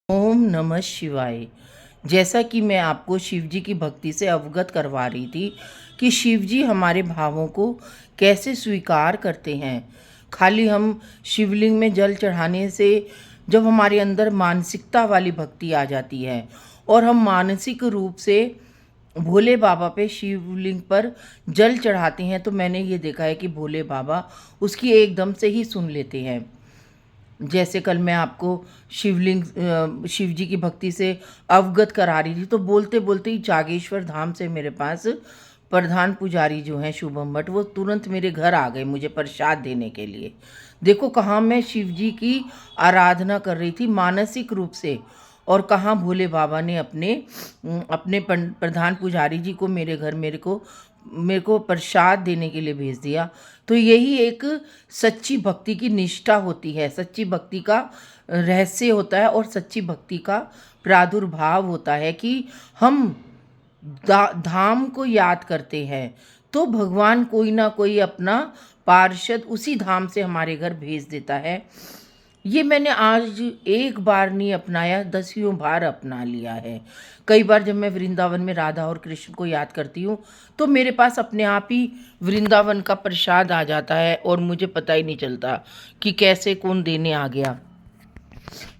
ओम नमः शिवाय। जैसा कि मैं आपको शिव जी की भक्ति से अवगत करवा रही थी कि शिव जी हमारे भावों को कैसे स्वीकार करते हैं। खाली हम शिवलिंग में जल चढ़ाने से जब हमारे अंदर मानसिकता वाली भक्ति आ जाती है और हम मानसिक रूप से भोले बाबा पे शिवलिंग पर जल चढ़ाते हैं, तो मैंने ये देखा है कि भोले बाबा उसकी एकदम से ही सुन लेते हैं। जैसे कल मैं आपको शिव जी की भक्ति से अवगत करा रही थी, तो बोलते बोलते ही जागेश्वर धाम से मेरे पास प्रधान पुजारी जो हैं शुभम भट्ट, वो तुरंत मेरे घर आ गए मुझे प्रसाद देने के लिए। देखो कहाँ मैं शिव जी की आराधना कर रही थी मानसिक रूप से, और कहाँ भोले बाबा ने अपने प्रधान पुजारी जी को मेरे को प्रसाद देने के लिए भेज दिया। तो यही एक सच्ची भक्ति की निष्ठा होती है, सच्ची भक्ति का रहस्य होता है और सच्ची भक्ति का प्रादुर्भाव होता है कि हम धाम को याद करते हैं तो भगवान कोई ना कोई अपना पार्षद उसी धाम से हमारे घर भेज देता है। ये मैंने आज एक बार नहीं अपनाया, दसियों बार अपना लिया है। कई बार जब मैं वृंदावन में राधा और कृष्ण को याद करती हूँ तो मेरे पास अपने आप ही वृंदावन का प्रसाद आ जाता है और मुझे पता ही नहीं चलता कि कैसे कौन देने आ गया।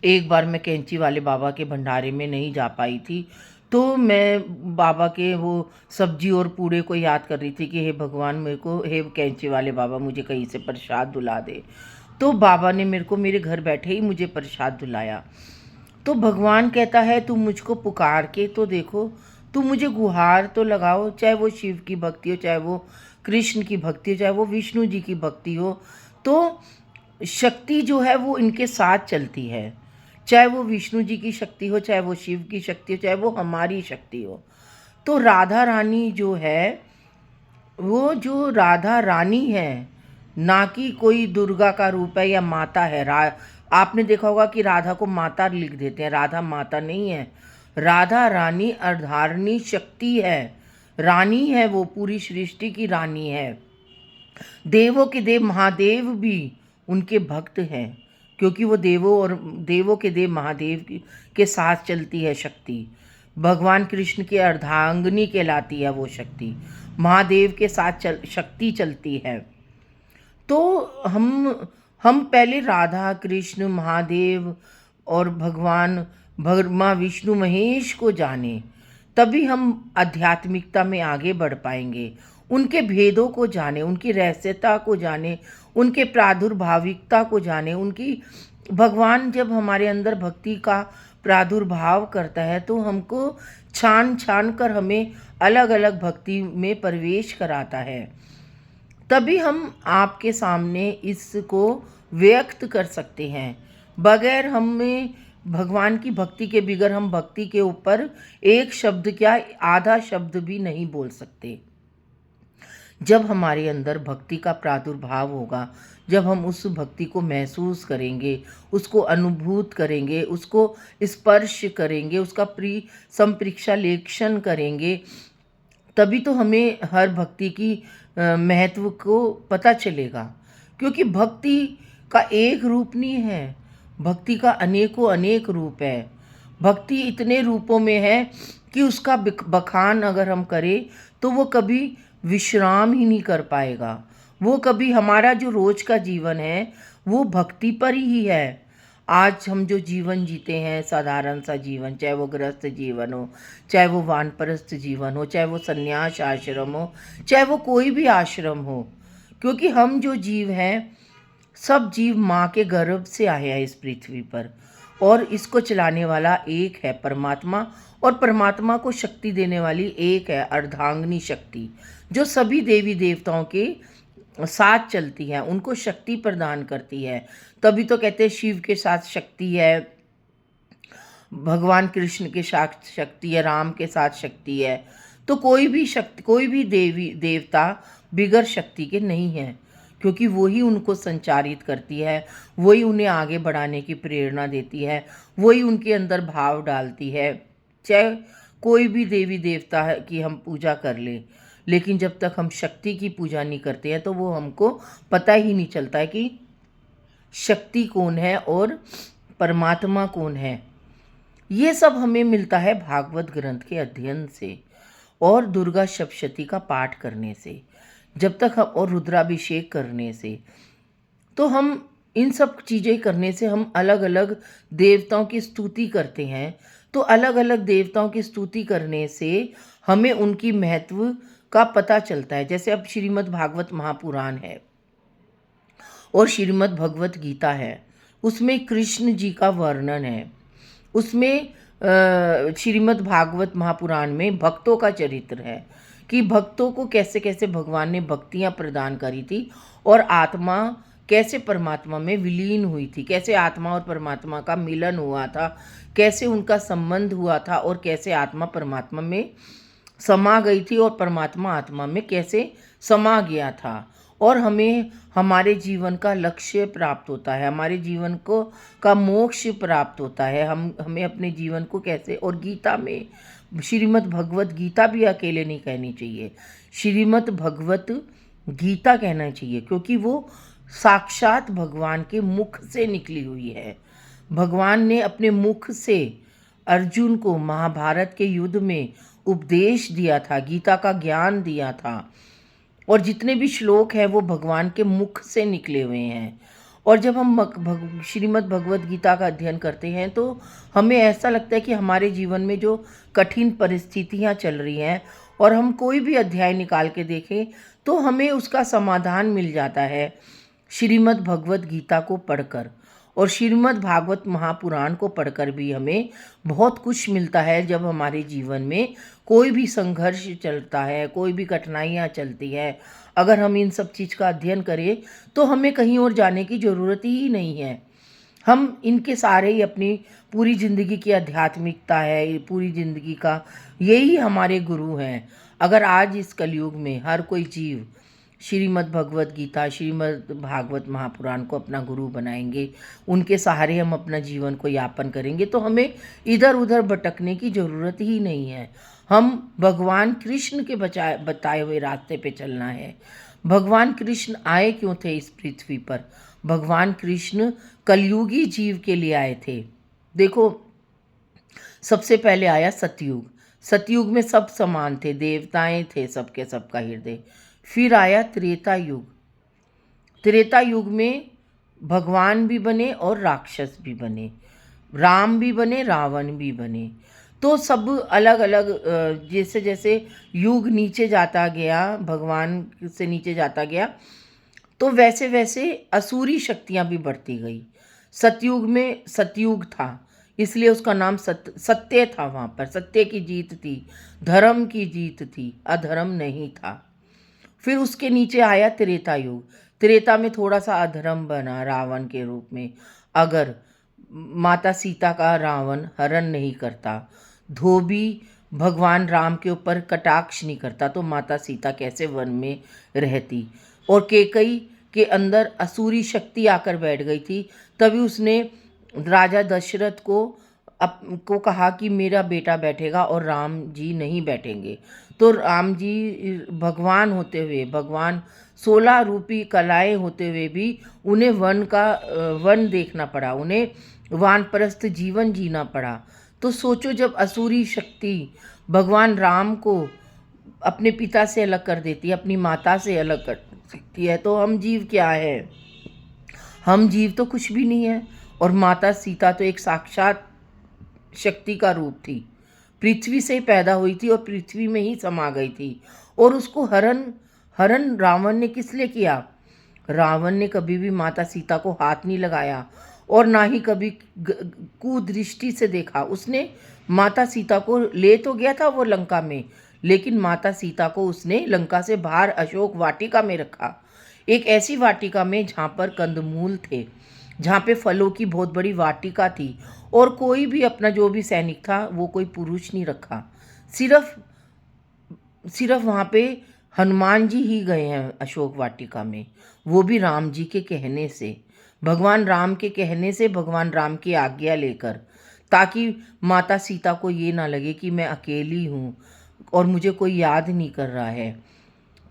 एक बार मैं कैंची वाले बाबा के भंडारे में नहीं जा पाई थी, तो मैं बाबा के वो सब्जी और पूड़े को याद कर रही थी कि हे भगवान, मेरे को, हे कैंची वाले बाबा, मुझे कहीं से प्रसाद दुला दे। तो बाबा ने मेरे को मेरे घर बैठे ही मुझे प्रसाद दुलाया। तो भगवान कहता है तुम मुझको पुकार के तो देखो, तुम मुझे गुहार तो लगाओ, चाहे वो शिव की भक्ति हो, चाहे वो कृष्ण की भक्ति हो, चाहे वो विष्णु जी की भक्ति हो। तो शक्ति जो है वो इनके साथ चलती है, चाहे वो विष्णु जी की शक्ति हो, चाहे वो शिव की शक्ति हो, चाहे वो हमारी शक्ति हो। तो राधा रानी जो है, वो जो राधा रानी है, ना कि कोई दुर्गा का रूप है या माता है। आपने देखा होगा कि राधा को माता लिख देते हैं, राधा माता नहीं है। राधा रानी अर्धारणी शक्ति है, रानी है, वो पूरी सृष्टि की रानी है। देवों के देव महादेव भी उनके भक्त हैं, क्योंकि वो देवों के देव महादेव के साथ चलती है शक्ति। भगवान कृष्ण की अर्धांगिनी कहलाती है वो शक्ति, महादेव के साथ शक्ति चलती है। तो हम पहले राधा कृष्ण महादेव और भगवान ब्रह्मा विष्णु महेश को जाने, तभी हम आध्यात्मिकता में आगे बढ़ पाएंगे। उनके भेदों को जाने, उनकी रहस्यता को जाने, उनके प्रादुर्भाविकता को जाने, उनकी भगवान जब हमारे अंदर भक्ति का प्रादुर्भाव करता है तो हमको छान छान कर हमें अलग अलग भक्ति में प्रवेश कराता है। तभी हम आपके सामने इसको व्यक्त कर सकते हैं। बगैर हमें भगवान की भक्ति के बगैर हम भक्ति के ऊपर एक शब्द क्या, आधा शब्द भी नहीं बोल सकते। जब हमारे अंदर भक्ति का प्रादुर्भाव होगा, जब हम उस भक्ति को महसूस करेंगे, उसको अनुभूत करेंगे, उसको स्पर्श करेंगे, उसका संप्रेक्षा लेखन करेंगे, तभी तो हमें हर भक्ति की महत्व को पता चलेगा। क्योंकि भक्ति का एक रूप नहीं है, भक्ति का अनेकों अनेक रूप है। भक्ति इतने रूपों में है कि उसका बखान अगर हम करें तो वो कभी विश्राम ही नहीं कर पाएगा। वो कभी, हमारा जो रोज का जीवन है वो भक्ति पर ही है। आज हम जो जीवन जीते हैं, साधारण सा जीवन, चाहे वो गृहस्थ जीवन हो, चाहे वो वानप्रस्थ जीवन हो, चाहे वो संन्यास आश्रम हो, चाहे वो कोई भी आश्रम हो, क्योंकि हम जो जीव हैं, सब जीव माँ के गर्भ से आए हैं इस पृथ्वी पर, और इसको चलाने वाला एक है परमात्मा, और परमात्मा को शक्ति देने वाली एक है अर्धांगिनी शक्ति, जो सभी देवी देवताओं के साथ चलती है, उनको शक्ति प्रदान करती है। तभी तो कहते हैं शिव के साथ शक्ति है, भगवान कृष्ण के साथ शक्ति है, राम के साथ शक्ति है। तो कोई भी शक्ति, कोई भी देवी देवता बिगर शक्ति के नहीं है, क्योंकि वही उनको संचारित करती है, वही उन्हें आगे बढ़ाने की प्रेरणा देती है, वही उनके अंदर भाव डालती है। चाहे कोई भी देवी देवता की हम पूजा कर लें, लेकिन जब तक हम शक्ति की पूजा नहीं करते हैं तो वो हमको पता ही नहीं चलता है कि शक्ति कौन है और परमात्मा कौन है। ये सब हमें मिलता है भागवत ग्रंथ के अध्ययन से और दुर्गा सप्तशती का पाठ करने से, जब तक हम और रुद्राभिषेक करने से। तो हम इन सब चीज़ें करने से हम अलग अलग देवताओं की स्तुति करते हैं। तो अलग अलग देवताओं की स्तुति करने से हमें उनकी महत्व का पता चलता है। जैसे अब श्रीमद् भागवत महापुराण है और श्रीमद् भगवत गीता है, उसमें कृष्ण जी का वर्णन है। उसमें श्रीमद् भागवत महापुराण में भक्तों का चरित्र है कि भक्तों को कैसे कैसे भगवान ने भक्तियाँ प्रदान करी थी और आत्मा कैसे परमात्मा में विलीन हुई थी, कैसे आत्मा और परमात्मा का मिलन हुआ था, कैसे उनका संबंध हुआ था और कैसे आत्मा परमात्मा में समा गई थी और परमात्मा आत्मा में कैसे समा गया था। और हमें हमारे जीवन का लक्ष्य प्राप्त होता है, हमारे जीवन को का मोक्ष प्राप्त होता है। हमें अपने जीवन को कैसे, और गीता में श्रीमद् भगवत गीता भी अकेले नहीं कहनी चाहिए, श्रीमद् भगवत गीता कहना चाहिए, क्योंकि वो साक्षात भगवान के मुख से निकली हुई है। भगवान ने अपने मुख से अर्जुन को महाभारत के युद्ध में उपदेश दिया था, गीता का ज्ञान दिया था, और जितने भी श्लोक हैं वो भगवान के मुख से निकले हुए हैं। और जब हम श्रीमद् भगवत गीता का अध्ययन करते हैं तो हमें ऐसा लगता है कि हमारे जीवन में जो कठिन परिस्थितियाँ चल रही हैं और हम कोई भी अध्याय निकाल के देखें तो हमें उसका समाधान मिल जाता है श्रीमद् भगवत गीता को पढ़कर। और श्रीमद् भागवत महापुराण को पढ़कर भी हमें बहुत कुछ मिलता है। जब हमारे जीवन में कोई भी संघर्ष चलता है, कोई भी कठिनाइयाँ चलती हैं, अगर हम इन सब चीज़ का अध्ययन करें तो हमें कहीं और जाने की ज़रूरत ही नहीं है। हम इनके सारे ही अपनी पूरी ज़िंदगी की आध्यात्मिकता है, पूरी ज़िंदगी का यही हमारे गुरु हैं। अगर आज इस कलयुग में हर कोई जीव श्रीमद् भगवत गीता, श्रीमद् भागवत महापुराण को अपना गुरु बनाएंगे, उनके सहारे हम अपना जीवन को यापन करेंगे, तो हमें इधर उधर भटकने की ज़रूरत ही नहीं है। हम भगवान कृष्ण के बताए हुए रास्ते पे चलना है। भगवान कृष्ण आए क्यों थे इस पृथ्वी पर? भगवान कृष्ण कलयुगी जीव के लिए आए थे। देखो, सबसे पहले आया सतयुग। सतयुग में सब समान थे, देवताएं थे, सबके सबका हृदय। फिर आया त्रेता युग। त्रेता युग में भगवान भी बने और राक्षस भी बने, राम भी बने, रावण भी बने। तो सब अलग अलग, जैसे जैसे युग नीचे जाता गया, भगवान से नीचे जाता गया, तो वैसे वैसे असुरी शक्तियाँ भी बढ़ती गई। सतयुग में सतयुग था, इसलिए उसका नाम सत्य था। वहाँ पर सत्य की जीत थी, धर्म की जीत थी, अधर्म नहीं था। फिर उसके नीचे आया त्रेता युग। त्रेता में थोड़ा सा अधर्म बना रावण के रूप में। अगर माता सीता का रावण हरण नहीं करता, धोबी भगवान राम के ऊपर कटाक्ष नहीं करता, तो माता सीता कैसे वन में रहती। और केकई के अंदर असुरी शक्ति आकर बैठ गई थी। तभी उसने राजा दशरथ को कहा कि मेरा बेटा बैठेगा और राम जी नहीं बैठेंगे। तो राम जी भगवान होते हुए, भगवान 16 रूपी कलाएं होते हुए भी उन्हें वन देखना पड़ा, उन्हें वानप्रस्थ जीवन जीना पड़ा। तो सोचो, जब असुरी शक्ति भगवान राम को अपने पिता से अलग कर देती है, अपनी माता से अलग कर सकती है, तो हम जीव क्या है? हम जीव तो कुछ भी नहीं है। और माता सीता तो एक साक्षात शक्ति का रूप थी, पृथ्वी से पैदा हुई थी और पृथ्वी में ही समा गई थी। और उसको हरण रावण ने किस लिए किया? रावण ने कभी भी माता सीता को हाथ नहीं लगाया और ना ही कभी कुदृष्टि से देखा। उसने माता सीता को ले तो गया था वो लंका में, लेकिन माता सीता को उसने लंका से बाहर अशोक वाटिका में रखा, एक ऐसी वाटिका में जहाँ पर कंदमूल थे, जहाँ पे फलों की बहुत बड़ी वाटिका थी। और कोई भी अपना जो भी सैनिक था वो कोई पुरुष नहीं रखा, सिर्फ वहाँ पे हनुमान जी ही गए हैं अशोक वाटिका में, वो भी राम जी के कहने से, भगवान राम के कहने से, भगवान राम की आज्ञा लेकर, ताकि माता सीता को ये ना लगे कि मैं अकेली हूँ और मुझे कोई याद नहीं कर रहा है।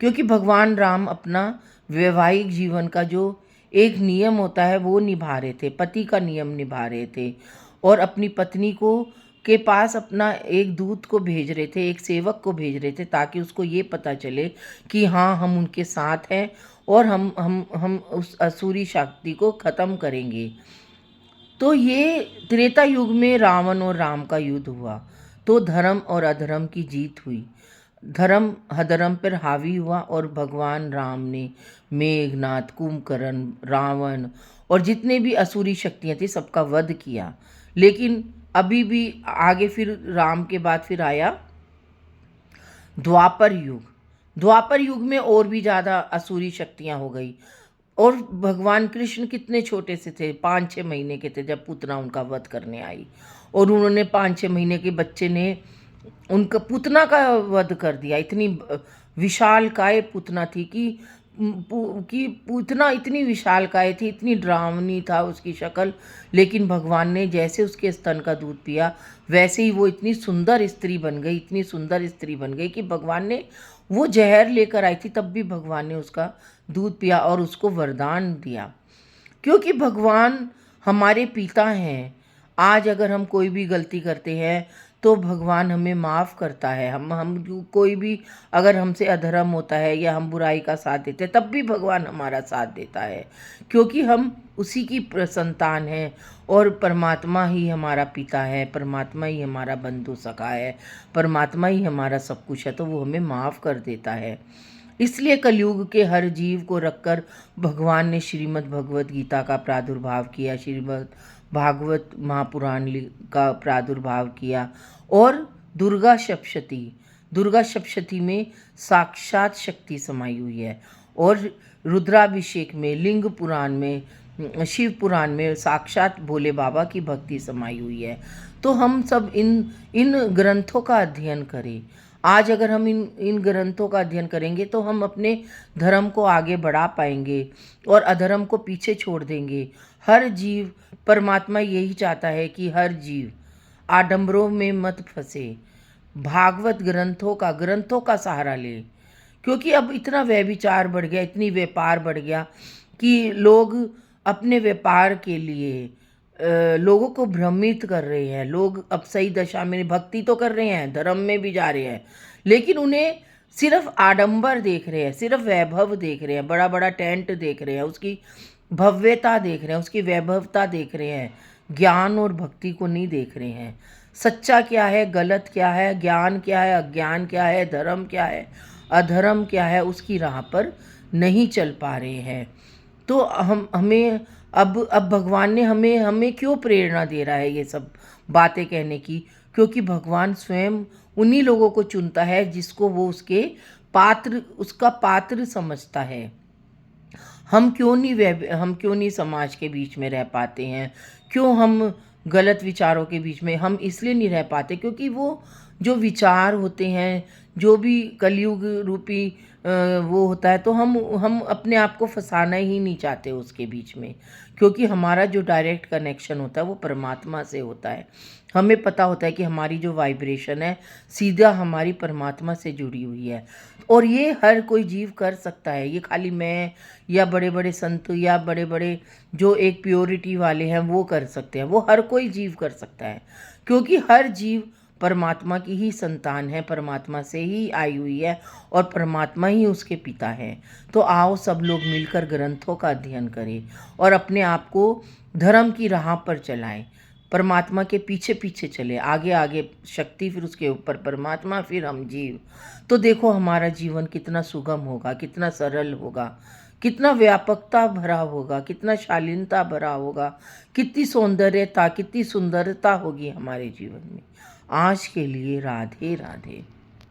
क्योंकि भगवान राम अपना वैवाहिक जीवन का जो एक नियम होता है वो निभा रहे थे, पति का नियम निभा रहे थे। और अपनी पत्नी को के पास अपना एक दूत को भेज रहे थे, एक सेवक को भेज रहे थे, ताकि उसको ये पता चले कि हाँ, हम उनके साथ हैं और हम उस असुरी शक्ति को ख़त्म करेंगे। तो ये त्रेता युग में रावण और राम का युद्ध हुआ, तो धर्म और अधर्म की जीत हुई। धर्म अधर्म पर हावी हुआ और भगवान राम ने मेघनाथ, कुंभकर्ण, रावण और जितने भी असुरी शक्तियाँ थी सबका वध किया। लेकिन अभी भी आगे फिर राम के बाद फिर आया द्वापर युग। द्वापर युग में और भी ज़्यादा असुरी शक्तियाँ हो गई। और भगवान कृष्ण कितने छोटे से थे, 5-6 महीने के थे जब पूतना उनका वध करने आई, और उन्होंने 5-6 महीने के बच्चे ने उनका पूतना का वध कर दिया। इतनी विशालकाय पूतना थी कि पूतना इतनी विशालकाय थी, इतनी डरावनी था उसकी शक्ल। लेकिन भगवान ने जैसे उसके स्तन का दूध पिया, वैसे ही वो इतनी सुंदर स्त्री बन गई, इतनी सुंदर स्त्री बन गई कि भगवान ने, वो जहर लेकर आई थी तब भी भगवान ने उसका दूध पिया और उसको वरदान दिया। क्योंकि भगवान हमारे पिता हैं। आज अगर हम कोई भी गलती करते हैं तो भगवान हमें माफ़ करता है। हम कोई भी अगर हमसे अधर्म होता है या हम बुराई का साथ देते हैं तब भी भगवान हमारा साथ देता है, क्योंकि हम उसी की संतान हैं और परमात्मा ही हमारा पिता है, परमात्मा ही हमारा बंधु सखा है, परमात्मा ही हमारा सब कुछ है, तो वो हमें माफ़ कर देता है। इसलिए कलयुग के हर जीव को रखकर भगवान ने श्रीमद् भगवत गीता का प्रादुर्भाव किया, श्रीमद् भागवत महापुराण का प्रादुर्भाव किया। और दुर्गा सप्तशती में साक्षात शक्ति समाई हुई है, और रुद्राभिषेक में, लिंग पुराण में, शिव पुराण में साक्षात भोले बाबा की भक्ति समाई हुई है। तो हम सब इन इन ग्रंथों का अध्ययन करें। आज अगर हम इन ग्रंथों का अध्ययन करेंगे तो हम अपने धर्म को आगे बढ़ा पाएंगे और अधर्म को पीछे छोड़ देंगे। हर जीव, परमात्मा यही चाहता है कि हर जीव आडंबरों में मत फंसे, भागवत ग्रंथों का सहारा ले। क्योंकि अब इतना व्यभिचार बढ़ गया, इतनी व्यापार बढ़ गया कि लोग अपने व्यापार के लिए लोगों को भ्रमित कर रहे हैं। लोग अब सही दशा में भक्ति तो कर रहे हैं, धर्म में भी जा रहे हैं, लेकिन उन्हें सिर्फ आडंबर देख रहे हैं, सिर्फ वैभव देख रहे हैं, बड़ा बड़ा टेंट देख रहे हैं, उसकी भव्यता देख रहे हैं, उसकी वैभवता देख रहे हैं, ज्ञान और भक्ति को नहीं देख रहे हैं। सच्चा क्या है, गलत क्या है, ज्ञान क्या है, अज्ञान क्या है, धर्म क्या है, अधर्म क्या है, उसकी राह पर नहीं चल पा रहे हैं। तो हमें अब भगवान ने हमें क्यों प्रेरणा दे रहा है ये सब बातें कहने की? क्योंकि भगवान स्वयं उन्हीं लोगों को चुनता है जिसको वो उसका पात्र समझता है। हम क्यों नहीं समाज के बीच में रह पाते हैं? क्यों हम गलत विचारों के बीच में, हम इसलिए नहीं रह पाते क्योंकि वो जो विचार होते हैं, जो भी कलयुग रूपी वो होता है, तो हम अपने आप को फंसाना ही नहीं चाहते उसके बीच में। क्योंकि हमारा जो डायरेक्ट कनेक्शन होता है वो परमात्मा से होता है। हमें पता होता है कि हमारी जो वाइब्रेशन है सीधा हमारी परमात्मा से जुड़ी हुई है, और ये हर कोई जीव कर सकता है। ये खाली मैं या बड़े बड़े संत या बड़े बड़े जो एक प्योरिटी वाले हैं वो कर सकते हैं, वो हर कोई जीव कर सकता है। क्योंकि हर जीव परमात्मा की ही संतान है, परमात्मा से ही आई हुई है और परमात्मा ही उसके पिता है। तो आओ सब लोग मिलकर ग्रंथों का अध्ययन करें और अपने आप को धर्म की राह पर चलाएं, परमात्मा के पीछे पीछे चले, आगे आगे शक्ति, फिर उसके ऊपर परमात्मा, फिर हम जीव। तो देखो हमारा जीवन कितना सुगम होगा, कितना सरल होगा, कितना व्यापकता भरा होगा, कितना शालीनता भरा होगा, कितनी सौंदर्यता, कितनी सुंदरता होगी हमारे जीवन में। आज के लिए राधे राधे।